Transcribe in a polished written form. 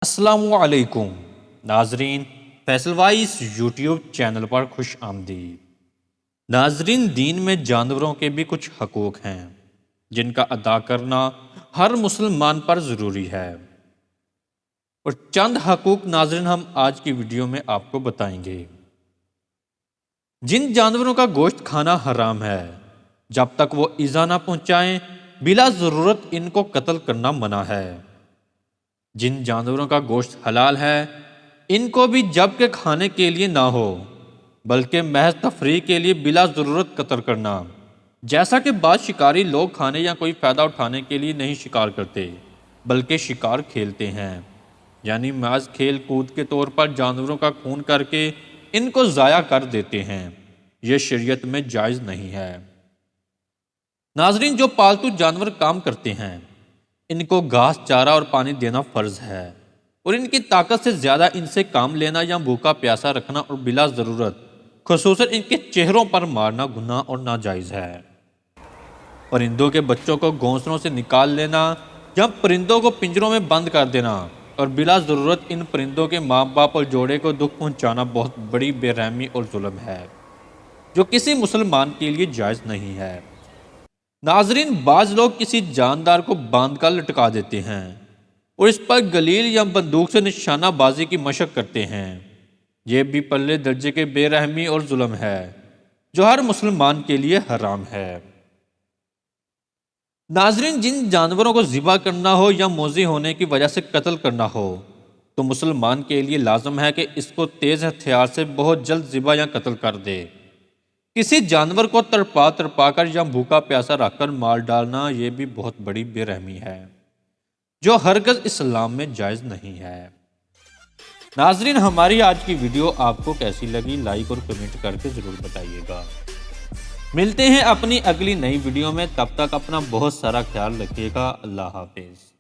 السلام علیکم ناظرین، فیصل وائس یوٹیوب چینل پر خوش آمدید۔ ناظرین، دین میں جانوروں کے بھی کچھ حقوق ہیں جن کا ادا کرنا ہر مسلمان پر ضروری ہے، اور چند حقوق ناظرین ہم آج کی ویڈیو میں آپ کو بتائیں گے۔ جن جانوروں کا گوشت کھانا حرام ہے، جب تک وہ ایذا نہ پہنچائیں بلا ضرورت ان کو قتل کرنا منع ہے۔ جن جانوروں کا گوشت حلال ہے، ان کو بھی جب کہ کھانے کے لیے نہ ہو بلکہ محض تفریح کے لیے بلا ضرورت قتل کرنا، جیسا کہ بعض شکاری لوگ کھانے یا کوئی فائدہ اٹھانے کے لیے نہیں شکار کرتے بلکہ شکار کھیلتے ہیں، یعنی محض کھیل کود کے طور پر جانوروں کا خون کر کے ان کو ضائع کر دیتے ہیں۔ یہ شریعت میں جائز نہیں ہے۔ ناظرین، جو پالتو جانور کام کرتے ہیں ان کو گھاس چارہ اور پانی دینا فرض ہے، اور ان کی طاقت سے زیادہ ان سے کام لینا یا بھوکا پیاسا رکھنا اور بلا ضرورت خصوصاً ان کے چہروں پر مارنا گناہ اور ناجائز ہے۔ پرندوں کے بچوں کو گھونسلوں سے نکال لینا یا پرندوں کو پنجروں میں بند کر دینا اور بلا ضرورت ان پرندوں کے ماں باپ اور جوڑے کو دکھ پہنچانا بہت بڑی بے رحمی اور ظلم ہے جو کسی مسلمان کے لیے جائز نہیں ہے۔ ناظرین، بعض لوگ کسی جاندار کو باندھ کر لٹکا دیتے ہیں اور اس پر گلیل یا بندوق سے نشانہ بازی کی مشق کرتے ہیں۔ یہ بھی پلے درجے کے بے رحمی اور ظلم ہے جو ہر مسلمان کے لیے حرام ہے۔ ناظرین، جن جانوروں کو ذبح کرنا ہو یا موذی ہونے کی وجہ سے قتل کرنا ہو تو مسلمان کے لیے لازم ہے کہ اس کو تیز ہتھیار سے بہت جلد ذبح یا قتل کر دے۔ کسی جانور کو تڑپا کر یا بھوکا پیاسا رکھ کر مار ڈالنا یہ بھی بہت بڑی بے رحمی ہے جو ہرگز اسلام میں جائز نہیں ہے۔ ناظرین، ہماری آج کی ویڈیو آپ کو کیسی لگی لائک اور کمنٹ کر کے ضرور بتائیے گا۔ ملتے ہیں اپنی اگلی نئی ویڈیو میں، تب تک اپنا بہت سارا خیال رکھیے گا۔ اللہ حافظ۔